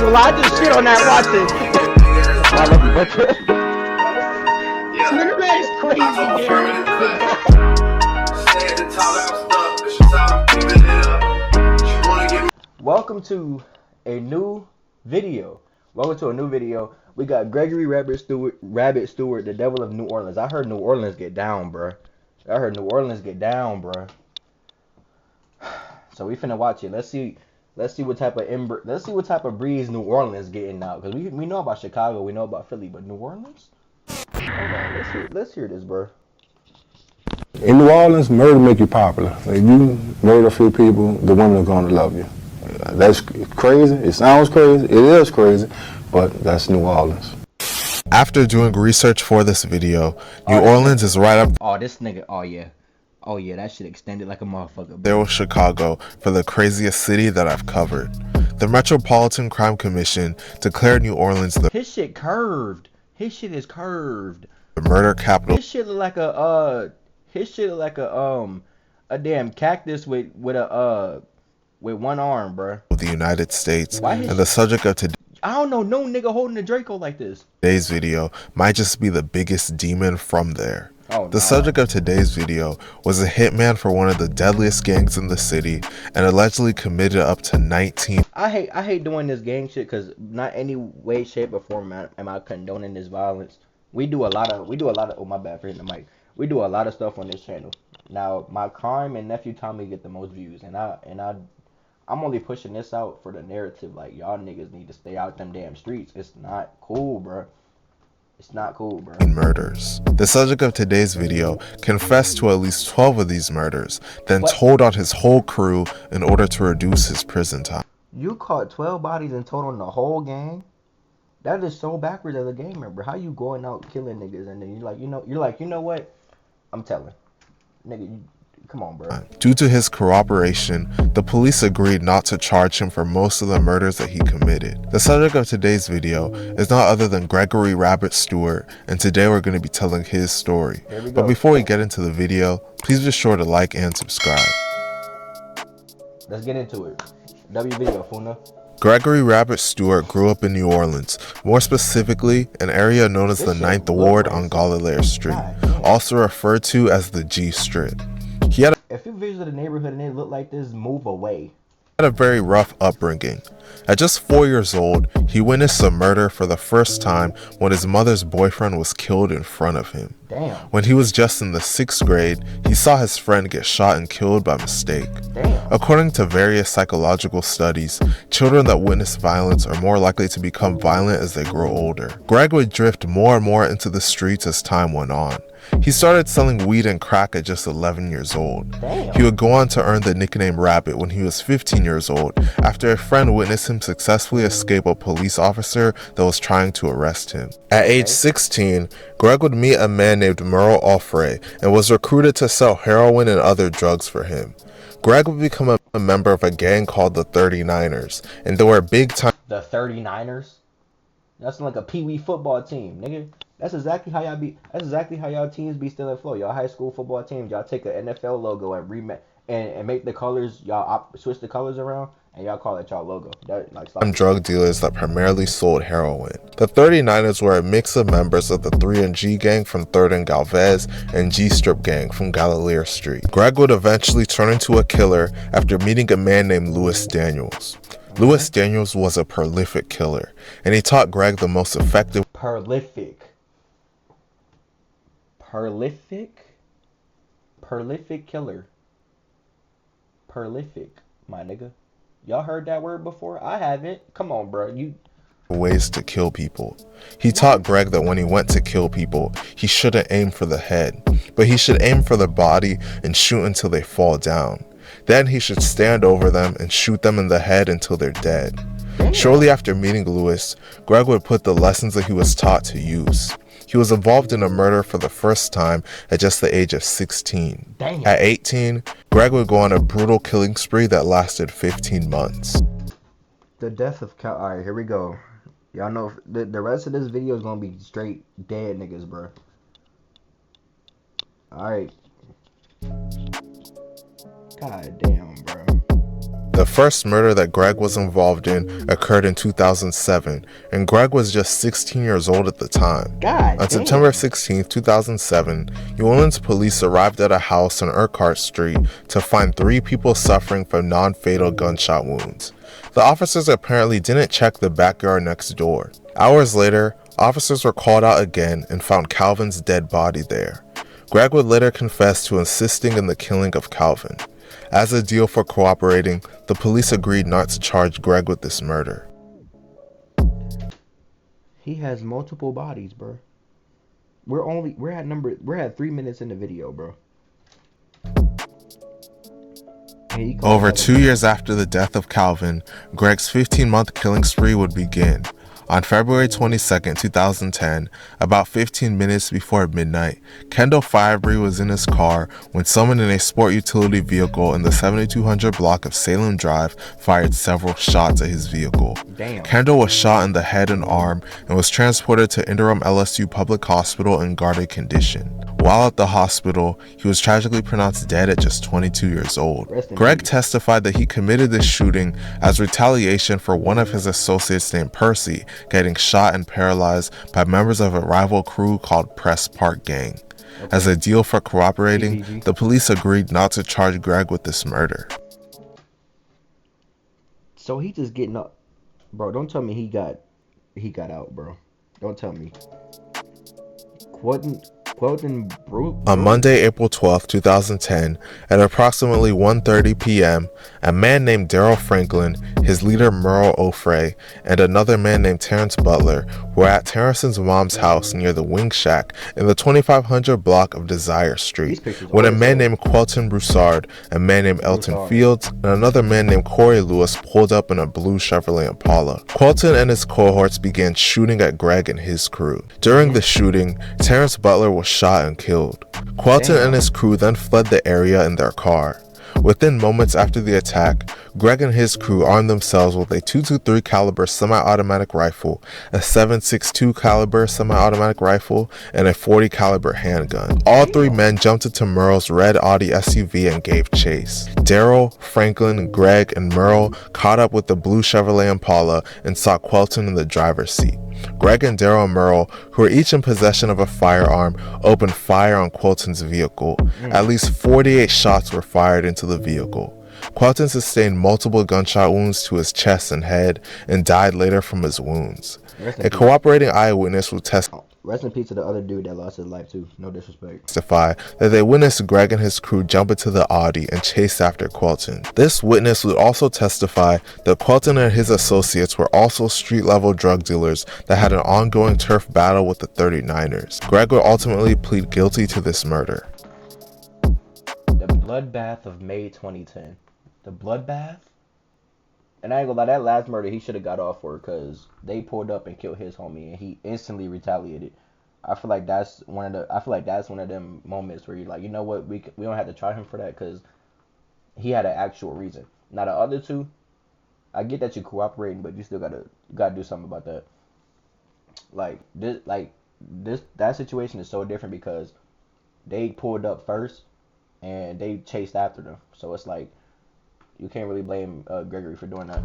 gonna lie, I just shit on that. Watch it. This crazy, Welcome to a new video. We got Gregory Rabbit Stewart, the Devil of New Orleans. I heard New Orleans get down, bruh. So we finna watch it. Let's see what type of breeze New Orleans getting out. Cause we know about Chicago, we know about Philly, but New Orleans? Hold on, let's hear this, bro. In New Orleans, murder make you popular. If you murder a few people, the women are going to love you. That's crazy. It sounds crazy. It is crazy, but that's New Orleans. After doing research for this video, New Orleans is right up this nigga, oh yeah, that shit extended like a motherfucker, bro. there with Chicago for the craziest city that I've covered. The Metropolitan Crime Commission declared New Orleans the His shit curved. His shit is curved. the murder capital. His shit look like a damn cactus with one arm, bro. Of the United States, Why and the subject of I don't know no nigga holding a Draco like this. today's video might just be the biggest demon from there. Oh, the subject of today's video was a hitman for one of the deadliest gangs in the city and allegedly committed up to 19. I hate doing this gang shit because not any way, shape, or form am I condoning this violence. We do a lot of oh my bad for hitting the mic. We do a lot of stuff on this channel. Now my crime and nephew Tommy get the most views, and I'm only pushing this out for the narrative. Like, y'all niggas need to stay out them damn streets. It's not cool, bro. It's not cool, bro. Murders. The subject of today's video confessed to at least 12 of these murders, then told on his whole crew in order to reduce his prison time. You caught 12 bodies in total in the whole gang? That is so backwards as a gang member. How you going out killing niggas and then you're like, you know what? I'm telling. Nigga, come on, bro. Due to his cooperation, the police agreed not to charge him for most of the murders that he committed. The subject of today's video is not other than Gregory Rabbit Stewart, and today we're going to be telling his story. But before we get into the video, please be sure to like and subscribe. Let's get into it. W video, Funa. Gregory Rabbit Stewart grew up in New Orleans, more specifically an area known as the 9th Ward on Galileo Street, also referred to as the G Strip. If you visit the neighborhood and it look like this, move away. He had a very rough upbringing. At just 4 years old, he witnessed a murder for the first time when his mother's boyfriend was killed in front of him. Damn. When he was just in the 6th grade, he saw his friend get shot and killed by mistake. Damn. According to various psychological studies, children that witness violence are more likely to become violent as they grow older. Greg would drift more and more into the streets as time went on. He started selling weed and crack at just 11 years old. Damn. He would go on to earn the nickname Rabbit when he was 15 years old after a friend witnessed him successfully escape a police officer that was trying to arrest him. At age 16, Greg would meet a man named Merle Offray and was recruited to sell heroin and other drugs for him. Greg would become a member of a gang called the 39ers, and they were big time. The 39ers? That's like a pee-wee football team, nigga. That's exactly how y'all be. That's exactly how y'all teams be still in flow. Y'all high school football teams, y'all take an NFL logo and and make the colors. Y'all switch the colors around and y'all call it y'all logo. That like drug dealers that primarily sold heroin. The 39ers were a mix of members of the 3 and G gang from 3rd and Galvez and G Strip gang from Galileo Street. Greg would eventually turn into a killer after meeting a man named Louis Daniels. Louis Daniels was a prolific killer, and he taught Greg the most effective. Prolific, killer. Prolific, my nigga. Y'all heard that word before? I haven't. Come on, bro. Ways to kill people. He taught Greg that when he went to kill people, he shouldn't aim for the head, but he should aim for the body and shoot until they fall down. Then he should stand over them and shoot them in the head until they're dead. Shortly after meeting Louis, Greg would put the lessons that he was taught to use. He was involved in a murder for the first time at just the age of 16. Damn. At 18, Greg would go on a brutal killing spree that lasted 15 months. The death of Cal. Alright, here we go. Y'all know the rest of this video is gonna be straight dead niggas, bro. Alright. God damn, bro. The first murder that Greg was involved in occurred in 2007, and Greg was just 16 years old at the time. God On damn. September 16, 2007, New Orleans police arrived at a house on Urquhart Street to find 3 people suffering from non-fatal gunshot wounds. The officers apparently didn't check the backyard next door. Hours later, officers were called out again and found Calvin's dead body there. Greg would later confess to assisting in the killing of Calvin. As a deal for cooperating, the police agreed not to charge Greg with this murder. He has multiple bodies, bro. We're at 3 minutes in the video, bro. Over 2 years after the death of Calvin, Greg's 15-month killing spree would begin. On February 22, 2010, about 15 minutes before midnight, Kendall Firebree was in his car when someone in a sport utility vehicle in the 7200 block of Salem Drive fired several shots at his vehicle. Damn. Kendall was shot in the head and arm and was transported to Interim LSU Public Hospital in guarded condition. While at the hospital, he was tragically pronounced dead at just 22 years old. Greg testified that he committed this shooting as retaliation for one of his associates named Percy getting shot and paralyzed by members of a rival crew called Press Park Gang. As a deal for cooperating, the police agreed not to charge Greg with this murder. So he just getting up, bro. Don't tell me he got out, bro. Don't tell me. On Monday, April 12, 2010, at approximately 1:30 p.m., a man named Daryl Franklin, his leader Merle O'Fray, and another man named Terrence Butler were at Terrence's mom's house near the Wing Shack in the 2500 block of Desire Street, when a man named Quelton Broussard, a man named Elton Fields, and another man named Corey Lewis pulled up in a blue Chevrolet Impala. Quelton and his cohorts began shooting at Greg and his crew. During the shooting, Terrence Butler was shot and killed. Quelton and his crew then fled the area in their car. Within moments after the attack, Greg and his crew armed themselves with a .223 caliber semi-automatic rifle, a .762 caliber semi-automatic rifle, and a .40 caliber handgun. All 3 men jumped into Merle's red Audi SUV and gave chase. Daryl, Franklin, Greg, and Merle caught up with the blue Chevrolet Impala and saw Quelton in the driver's seat. Greg and Daryl and Merle, who were each in possession of a firearm, opened fire on Quelton's vehicle. At least 48 shots were fired into the vehicle. Quelton sustained multiple gunshot wounds to his chest and head and died later from his wounds. A cooperating eyewitness will Rest in peace to the other dude that lost his life too. No disrespect. Testify that they witnessed Greg and his crew jump into the Audi and chase after Quelton. This witness would also testify that Quelton and his associates were also street-level drug dealers that had an ongoing turf battle with the 39ers. Greg would ultimately plead guilty to this murder. The bloodbath of May 2010. The bloodbath? And I ain't gonna lie, that last murder he should have got off for, because they pulled up and killed his homie and he instantly retaliated. I feel like that's one of them moments where you're like, you know what, we don't have to try him for that, because he had an actual reason. Now the other two, I get that you're cooperating, but you still gotta do something about that. That situation is so different because they pulled up first and they chased after them. So it's like, you can't really blame Gregory for doing that.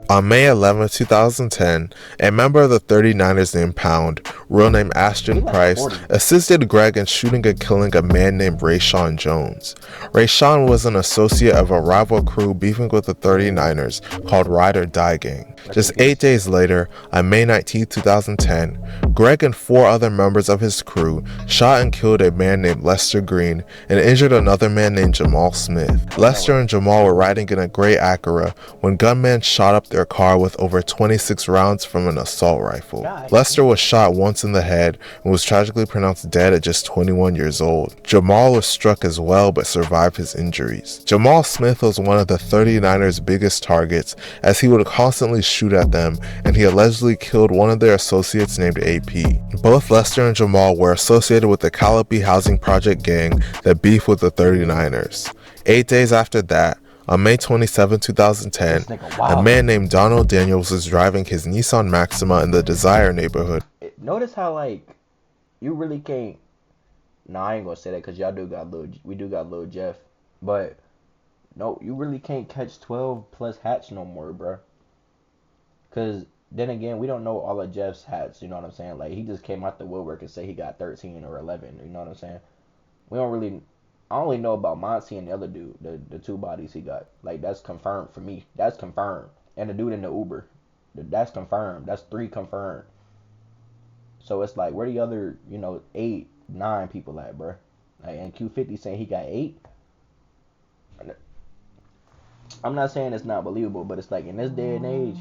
On May 11, 2010, a member of the 39ers named Pound, real name Ashton Price, assisted Greg in shooting and killing a man named Rayshawn Jones. Rayshawn was an associate of a rival crew beefing with the 39ers called Ride or Die Gang. Just 8 days later, on May 19, 2010, Greg and 4 other members of his crew shot and killed a man named Lester Green and injured another man named Jamal Smith. Lester and Jamal were riding in a gray Acura when gunmen shot up their car with over 26 rounds from an assault rifle. Lester was shot once in the head and was tragically pronounced dead at just 21 years old. Jamal was struck as well but survived his injuries. Jamal Smith was one of the 39ers' biggest targets, as he would constantly shoot at them, and he allegedly killed one of their associates named AP. Both Lester and Jamal were associated with the Calliope Housing Project gang that beefed with the 39ers. 8 days after that, on May 27, 2010, a man named Donald Daniels was driving his Nissan Maxima in the Desire neighborhood. Notice how, you really can't... Nah, I ain't gonna say that because we do got Lil Jeff. But No, you really can't catch 12 plus hats no more, bro. Cause then again, we don't know all of Jeff's hats. You know what I'm saying? Like he just came out the woodwork and say he got 13 or 11. You know what I'm saying? We don't really. I only know about Monty and the other dude, the two bodies he got. Like that's confirmed for me. That's confirmed. And the dude in the Uber, that's confirmed. That's three confirmed. So it's like where the other, 8, 9 people at, bro? Like, and Q50 saying he got 8. I'm not saying it's not believable, but it's like in this day and age,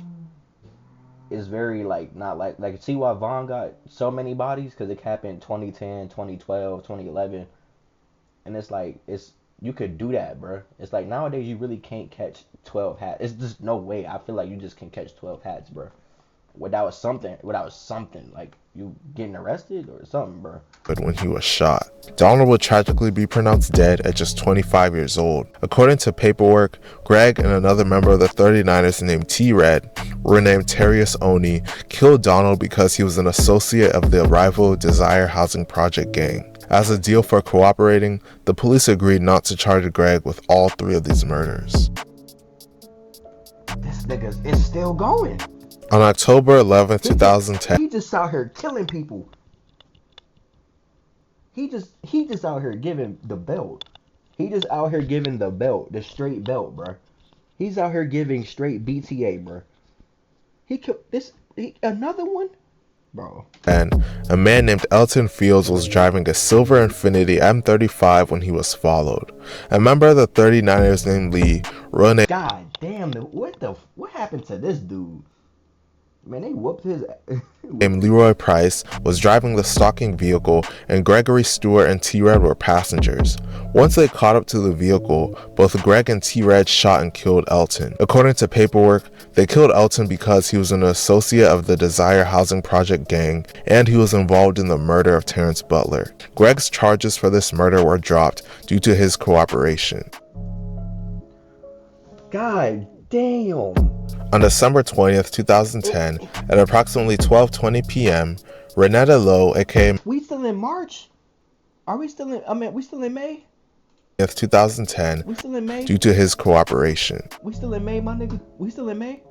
it's very like not like see why Vaughn got so many bodies because it happened 2010, 2012, 2011, and it's like it's you could do that, bro. It's like nowadays you really can't catch 12 hats. It's just no way. I feel like you just can catch 12 hats, bro. Without something like you getting arrested or something, bro. But when he was shot, Donald would tragically be pronounced dead at just 25 years old. According to paperwork, Greg and another member of the 39ers named T-Red, renamed Terrius Oni, killed Donald because he was an associate of the rival Desire Housing Project gang. As a deal for cooperating, the police agreed not to charge Greg with all 3 of these murders. This nigga is still going. On October 11, 2010, he just out here killing people. He just out here giving the belt. He just out here giving the belt, the straight belt, bro. He's out here giving straight BTA, bro. He killed another one, bro. And a man named Elton Fields was driving a silver Infiniti M35 when he was followed. A member of the 39ers named Lee run God damn, what happened to this dude? Man, they whooped his named Leroy Price was driving the stalking vehicle, and Gregory Stewart and T-Red were passengers. Once they caught up to the vehicle, both Greg and T-Red shot and killed Elton. According to paperwork, they killed Elton because he was an associate of the Desire Housing Project gang, and he was involved in the murder of Terrence Butler. Greg's charges for this murder were dropped due to his cooperation. God damn. On December 20th, 2010, at approximately 12:20 p.m., Renetta Lowe, aka We still in March? Are we still in, we still in May? 2010, We still in May? due to his cooperation. We still in May, my nigga? We still in May?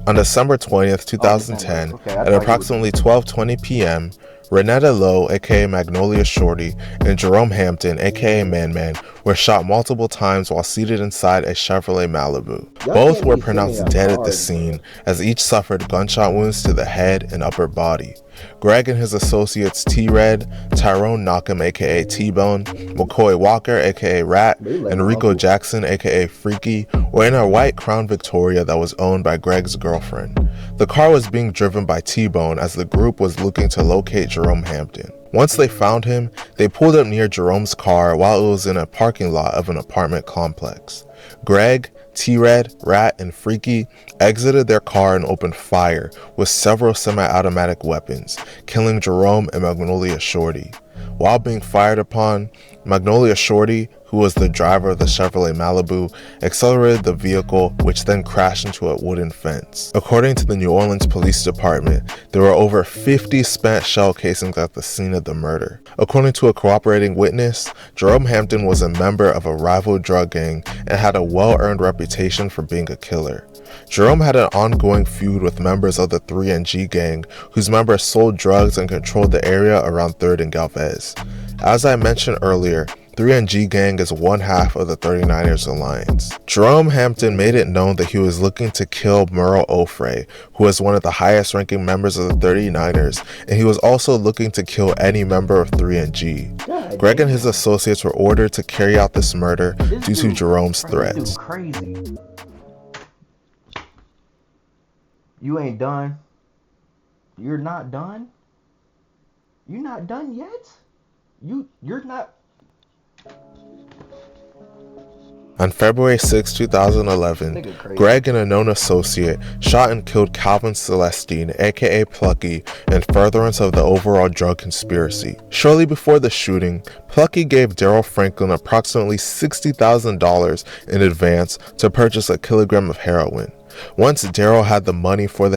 On December 20th, 2010, Okay, at approximately 12:20 p.m., Renetta Lowe, aka Magnolia Shorty, and Jerome Hampton, aka Man Man, were shot multiple times while seated inside a Chevrolet Malibu. Both were pronounced dead at the scene, as each suffered gunshot wounds to the head and upper body. Greg and his associates T-Red, Tyrone Knockham aka T-Bone, McCoy Walker aka Rat, and Rico Jackson aka Freaky were in a white Crown Victoria that was owned by Greg's girlfriend. The car was being driven by T-Bone as the group was looking to locate Jerome Hampton. Once they found him, they pulled up near Jerome's car while it was in a parking lot of an apartment complex. Greg, T-Red, Rat, and Freaky exited their car and opened fire with several semi-automatic weapons, killing Jerome and Magnolia Shorty. While being fired upon, Magnolia Shorty, who was the driver of the Chevrolet Malibu, accelerated the vehicle, which then crashed into a wooden fence. According to the New Orleans Police Department, there were over 50 spent shell casings at the scene of the murder. According to a cooperating witness, Jerome Hampton was a member of a rival drug gang and had a well-earned reputation for being a killer. Jerome had an ongoing feud with members of the 3NG gang, whose members sold drugs and controlled the area around 3rd and Galvez. As I mentioned earlier, 3NG gang is one half of the 39ers alliance. Jerome Hampton made it known that he was looking to kill Merle Ofrey, who was one of the highest ranking members of the 39ers, and he was also looking to kill any member of 3NG. Greg and his associates were ordered to carry out this murder due to Jerome's threats. Crazy. You ain't done. You're not done? You're not done yet? You're not. On February 6, 2011, Greg and a known associate shot and killed Calvin Celestine, aka Plucky, in furtherance of the overall drug conspiracy. Shortly before the shooting, Plucky gave Daryl Franklin approximately $60,000 in advance to purchase a kilogram of heroin. Once Daryl had the money for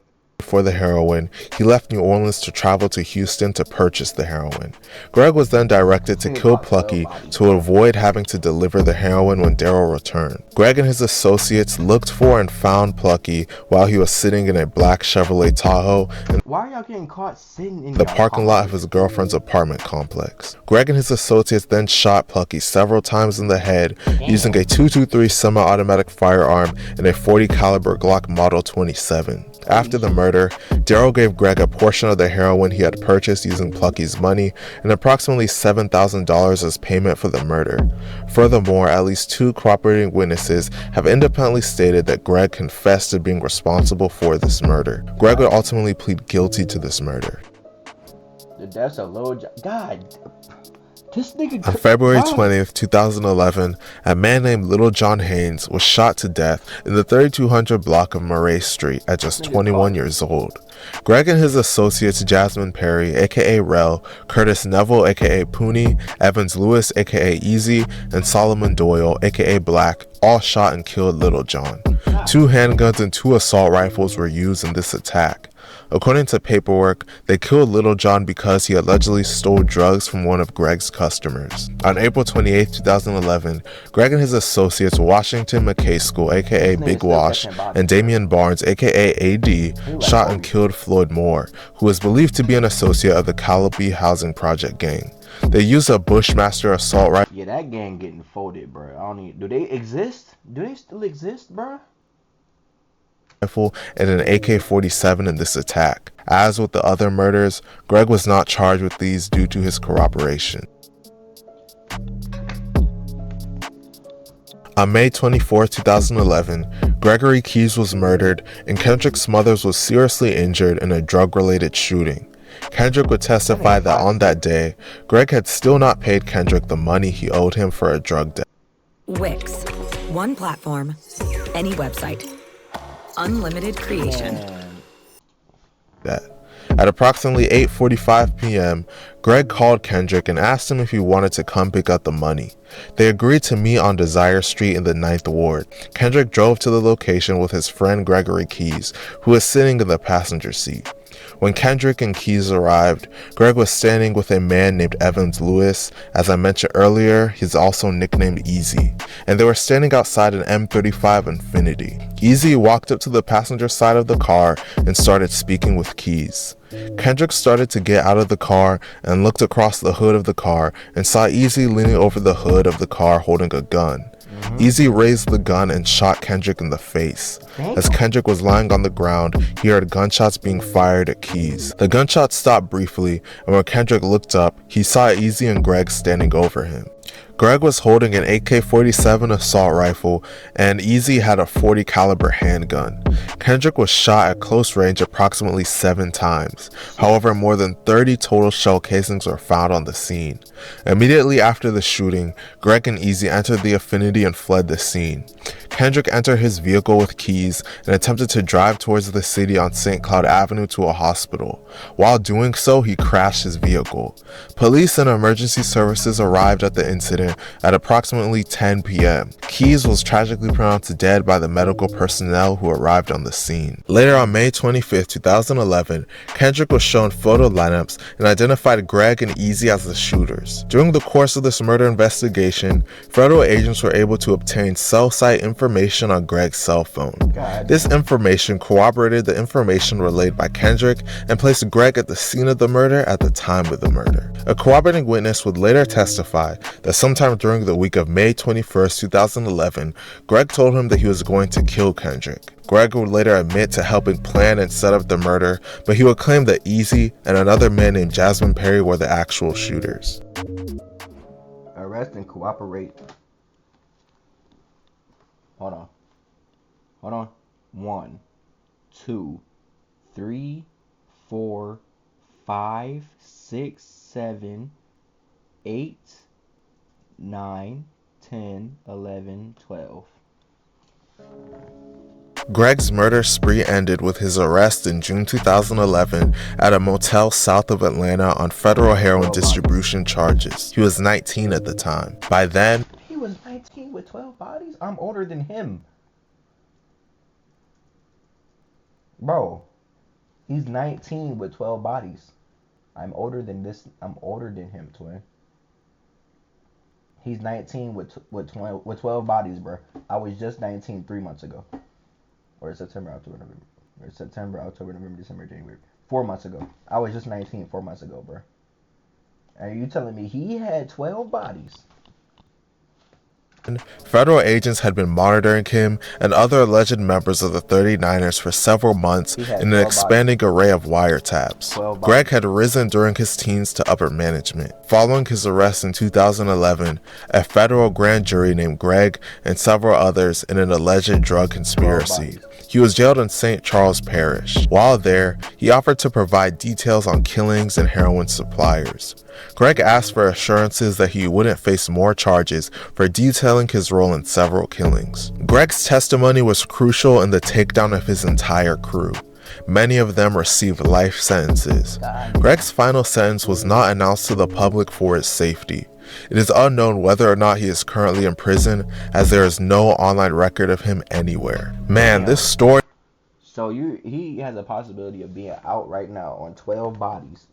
for the heroin, he left New Orleans to travel to Houston to purchase the heroin. Greg was then directed to kill Plucky to avoid having to deliver the heroin when Daryl returned. Greg and his associates looked for and found Plucky while he was sitting in a black Chevrolet Tahoe in Why are y'all getting caught sitting in the parking lot of his girlfriend's apartment complex. Greg and his associates then shot Plucky several times in the head using a .223 semi-automatic firearm and a .40 caliber Glock Model 27. After the murder, Daryl gave Greg a portion of the heroin he had purchased using Plucky's money and approximately $7,000 as payment for the murder. Furthermore, at least 2 cooperating witnesses have independently stated that Greg confessed to being responsible for this murder. Greg would ultimately plead guilty to this murder. The death's a low God. This nigga. On February 20th, 2011, a man named Little John Haynes was shot to death in the 3200 block of Murray Street at just 21 years old. Greg and his associates Jasmine Perry, aka Rel, Curtis Neville, aka Pooney, Evans Lewis, aka Easy, and Solomon Doyle, aka Black, all shot and killed Little John. 2 handguns and 2 assault rifles were used in this attack. According to paperwork, they killed Little John because he allegedly stole drugs from one of Greg's customers. On April 28, 2011, Greg and his associates Washington McKay School, aka Big Wash, and Damian Barnes, aka AD, shot and killed Floyd Moore, who is believed to be an associate of the Calliope Housing Project gang. They used a Bushmaster assault rifle. Yeah, that gang getting folded, bro. I don't even. Do they exist? Do they still exist, bro? And an AK-47 in this attack. As with the other murders, Greg was not charged with these due to his corroboration. On May 24, 2011, Gregory Keys was murdered and Kendrick Smothers was seriously injured in a drug-related shooting. Kendrick would testify that on that day, Greg had still not paid Kendrick the money he owed him for a drug debt. Wix. One platform, any website. Unlimited creation. At approximately 8:45 p.m., Greg called Kendrick and asked him if he wanted to come pick up the money. They agreed to meet on Desire Street in the 9th Ward. Kendrick drove to the location with his friend Gregory Keys, who was sitting in the passenger seat. When Kendrick and Keys arrived, Greg was standing with a man named Evans Lewis. As I mentioned earlier, he's also nicknamed Easy, and they were standing outside an M35 Infiniti. Easy walked up to the passenger side of the car and started speaking with Keys. Kendrick started to get out of the car and looked across the hood of the car and saw Easy leaning over the hood of the car holding a gun. Easy raised the gun and shot Kendrick in the face. As Kendrick was lying on the ground, he heard gunshots being fired at Keys. The gunshots stopped briefly, and when Kendrick looked up, he saw Easy and Greg standing over him. Greg was holding an AK-47 assault rifle, and Easy had a .40 caliber handgun. Kendrick was shot at close range approximately 7 times. However, more than 30 total shell casings were found on the scene. Immediately after the shooting, Greg and Easy entered the Infiniti and fled the scene. Kendrick entered his vehicle with Keys and attempted to drive towards the city on St. Cloud Avenue to a hospital. While doing so, he crashed his vehicle. Police and emergency services arrived at the incident at approximately 10 p.m. Keys was tragically pronounced dead by the medical personnel who arrived on the scene. Later on May 25, 2011, Kendrick was shown photo lineups and identified Greg and Easy as the shooters. During the course of this murder investigation, federal agents were able to obtain cell site information on Greg's cell phone. This information corroborated the information relayed by Kendrick and placed Greg at the scene of the murder at the time of the murder. A corroborating witness would later testify that sometime during the week of May 21, 2011, Greg told him that he was going to kill Kendrick. Greg would later admit to helping plan and set up the murder, but he would claim that Easy and another man named Jasmine Perry were the actual shooters. Arrest and cooperate. Hold on. 1, 2, 3, 4, 5, 6, 7, 8, 9, 10, 11, 12. Greg's murder spree ended with his arrest in June 2011 at a motel south of Atlanta on federal heroin distribution charges. He was 19 at the time. By then, he was 19 with 12 bodies? I'm older than him. Bro, He's 19 with 12 bodies. I'm older than this. I'm older than him, twin. He's 19 with 12 bodies, bro. I was just 19 3 months ago, or September, October, November, or September, October, November, December, January. 4 months ago. I was just 19 4 months ago, bro. And you telling me he had 12 bodies? Federal agents had been monitoring him and other alleged members of the 39ers for several months He had in an 12 expanding array of wiretaps. 12 Greg bodies. had risen during his teens to upper management. Following his arrest in 2011, a federal grand jury named Greg and several others in an alleged drug conspiracy. He was jailed in St. Charles Parish. While there, he offered to provide details on killings and heroin suppliers. Greg asked for assurances that he wouldn't face more charges for detailing his role in several killings. Greg's testimony was crucial in the takedown of his entire crew. Many of them received life sentences. Greg's final sentence was not announced to the public for his safety. It is unknown whether or not he is currently in prison, as there is no online record of him anywhere. Man, this story... So he has a possibility of being out right now on 12 bodies.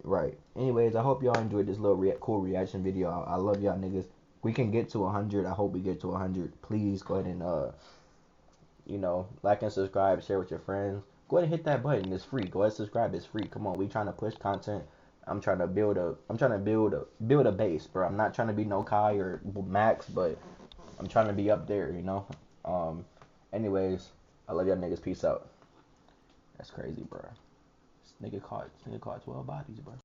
Right. Anyways, I hope y'all enjoyed this little cool reaction video. I love y'all niggas. We can get to 100. I hope we get to 100. Please go ahead and like and subscribe, share with your friends. Go ahead and hit that button. It's free. Go ahead and subscribe. It's free. Come on, we trying to push content. I'm trying to build a base, bro. I'm not trying to be no Kai or Max, but I'm trying to be up there, Anyways, I love y'all niggas. Peace out. That's crazy, bro. This nigga caught 12 bodies, bro.